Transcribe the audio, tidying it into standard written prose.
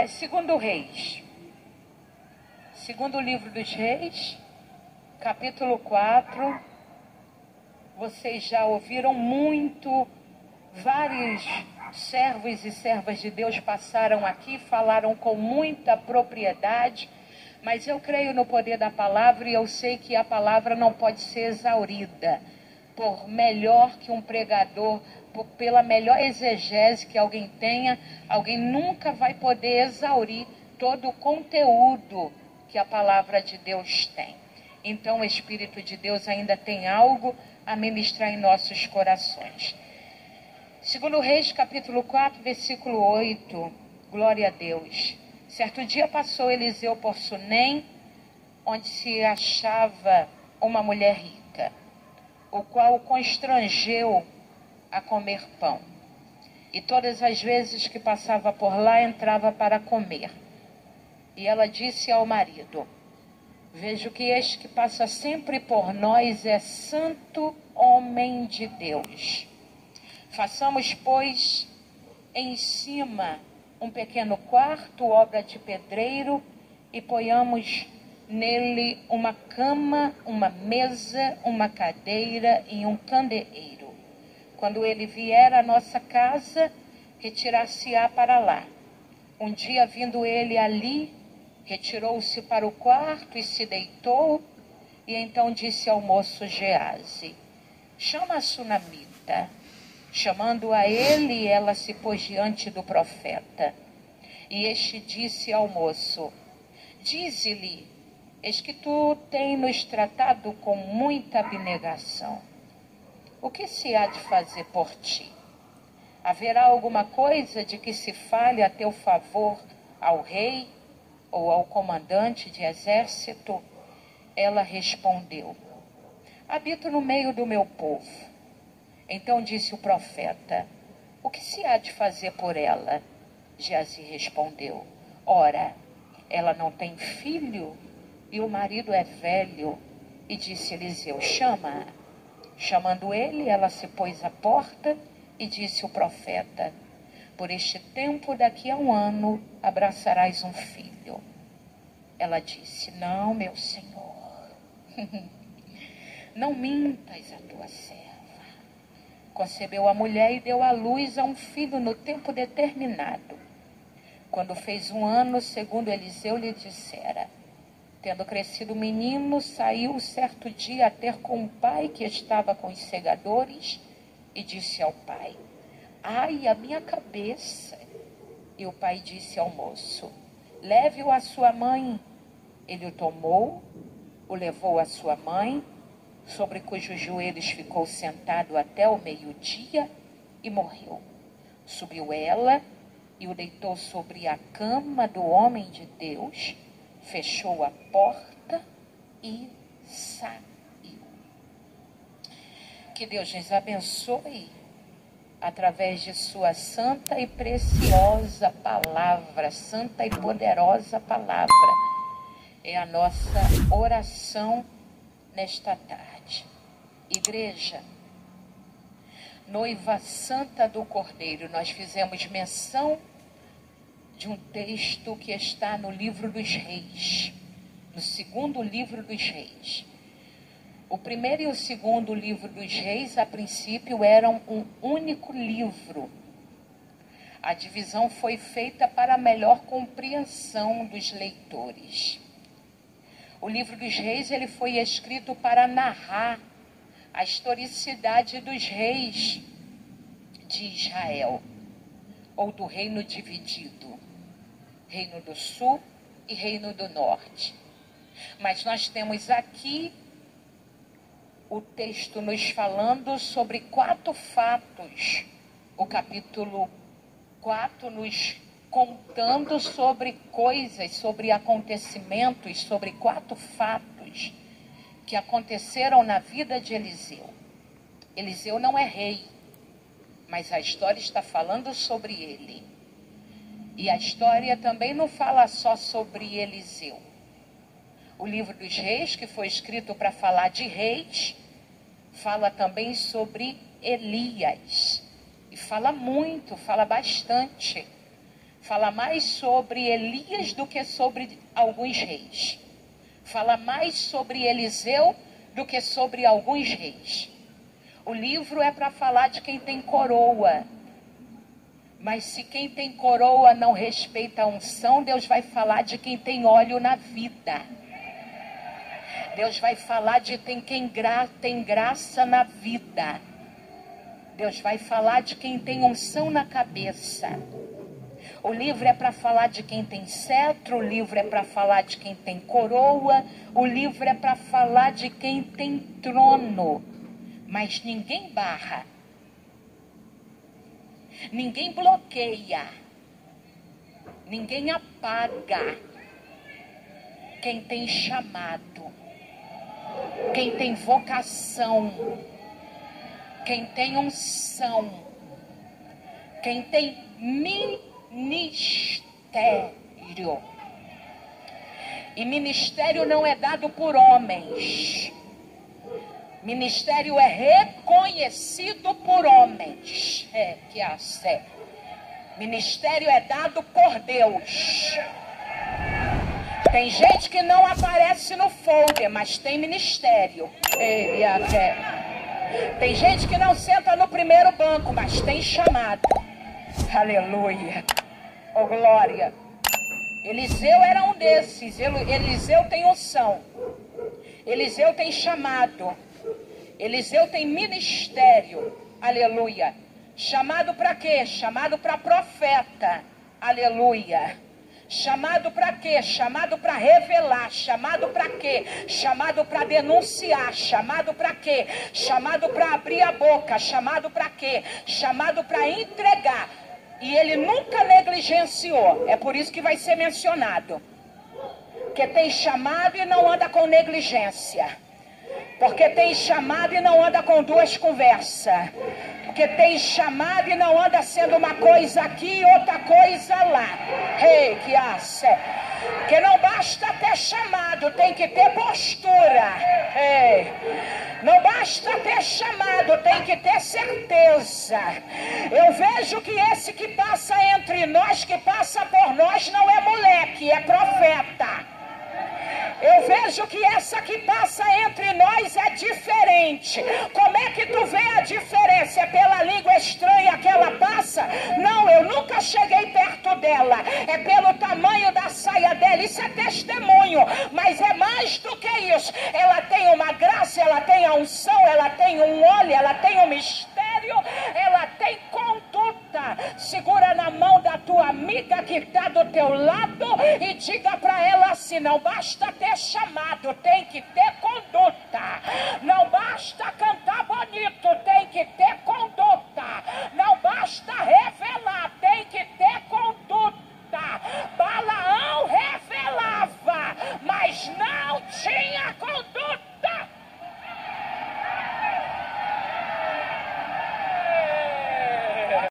Segundo Reis. Segundo livro dos Reis, capítulo 4. Vocês já ouviram muito, vários servos e servas de Deus passaram aqui, falaram com muita propriedade, mas eu creio no poder da palavra e eu sei que a palavra não pode ser exaurida. Por melhor que um pregador, pela melhor exegese que alguém tenha, alguém nunca vai poder exaurir todo o conteúdo que a palavra de Deus tem. Então o Espírito de Deus ainda tem algo a ministrar em nossos corações. Segundo Reis, capítulo 4, versículo 8, glória a Deus. Certo dia passou Eliseu por Sunem, onde se achava uma mulher rica, o qual o constrangeu a comer pão. E todas as vezes que passava por lá, entrava para comer. E ela disse ao marido: vejo que este que passa sempre por nós é santo homem de Deus. Façamos, pois, em cima um pequeno quarto, obra de pedreiro, e ponhamos nele uma cama, uma mesa, uma cadeira e um candeeiro. Quando ele vier à nossa casa, retirar-se-á para lá. Um dia, vindo ele ali, retirou-se para o quarto e se deitou, e então disse ao moço Geazi: chama a sunamita. Chamando a ele, ela se pôs diante do profeta. E este disse ao moço: dize-lhe, eis que tu tens nos tratado com muita abnegação. O que se há de fazer por ti? Haverá alguma coisa de que se fale a teu favor ao rei ou ao comandante de exército? Ela respondeu: habito no meio do meu povo. Então disse o profeta: o que se há de fazer por ela? Geazi respondeu: ora, ela não tem filho e o marido é velho. E disse Eliseu: chama-a. Chamando ele, ela se pôs à porta e disse o profeta: por este tempo, daqui a um ano, abraçarás um filho. Ela disse: não, meu senhor, não mintas a tua serva. Concebeu a mulher e deu à luz a um filho no tempo determinado. Quando fez 1 ano, segundo Eliseu lhe dissera, tendo crescido o menino, saiu certo dia a ter com um pai que estava com os segadores, e disse ao pai: ai, a minha cabeça. E o pai disse ao moço: leve-o à sua mãe. Ele o tomou, o levou à sua mãe, sobre cujos joelhos ficou sentado até o meio-dia, e morreu. Subiu ela e o deitou sobre a cama do homem de Deus, fechou a porta e saiu. Que Deus nos abençoe através de sua santa e preciosa palavra, santa e poderosa palavra. É a nossa oração nesta tarde. Igreja, noiva santa do Cordeiro, nós fizemos menção de um texto que está no livro dos Reis, no segundo livro dos Reis. O primeiro e o segundo livro dos Reis, a princípio, eram um único livro. A divisão foi feita para melhor compreensão dos leitores. O livro dos Reis, ele foi escrito para narrar a historicidade dos reis de Israel, ou do reino dividido, reino do sul e reino do norte. Mas nós temos aqui o texto nos falando sobre 4 fatos, o capítulo 4 nos contando sobre coisas, sobre acontecimentos, sobre 4 fatos que aconteceram na vida de Eliseu. Eliseu não é rei, mas a história está falando sobre ele. E a história também não fala só sobre Eliseu. O livro dos Reis, que foi escrito para falar de reis, fala também sobre Elias. E fala muito, fala bastante. Fala mais sobre Elias do que sobre alguns reis. Fala mais sobre Eliseu do que sobre alguns reis. O livro é para falar de quem tem coroa. Mas se quem tem coroa não respeita a unção, Deus vai falar de quem tem óleo na vida. Deus vai falar de quem tem graça na vida. Deus vai falar de quem tem unção na cabeça. O livro é para falar de quem tem cetro, o livro é para falar de quem tem coroa, o livro é para falar de quem tem trono. Mas ninguém barra. Ninguém bloqueia, ninguém apaga quem tem chamado, quem tem vocação, quem tem unção, quem tem ministério. E ministério não é dado por homens. Ministério é reconhecido por homens. Ministério é dado por Deus. Tem gente que não aparece no folder, mas tem ministério. Tem gente que não senta no primeiro banco, mas tem chamado. Aleluia. Oh, glória. Eliseu era um desses. Eliseu tem unção. Eliseu tem chamado. Eliseu tem ministério, aleluia. Chamado para quê? Chamado para profeta, aleluia. Chamado para quê? Chamado para revelar. Chamado para quê? Chamado para denunciar. Chamado para quê? Chamado para abrir a boca. Chamado para quê? Chamado para entregar. E ele nunca negligenciou. É por isso que vai ser mencionado. Porque tem chamado e não anda com negligência. Porque tem chamado e não anda com duas conversas. Porque tem chamado e não anda sendo uma coisa aqui e outra coisa lá. Porque não basta ter chamado, tem que ter postura. Não basta ter chamado, tem que ter certeza. Eu vejo que esse que passa entre nós, que passa por nós, não é moleque, é profeta. Eu vejo que essa que passa entre nós é diferente. Como é que tu vê a diferença? É pela língua estranha que ela passa? Não, eu nunca cheguei perto dela. É pelo tamanho da saia dela. Isso é testemunho. Mas é mais do que isso. Ela tem uma graça, ela tem a unção, ela tem um óleo, ela tem um mistério, ela tem conduta. Segura na mão da tua amiga que está do teu lado e diga para ela assim: não basta ter chamado, tem que ter conduta. Não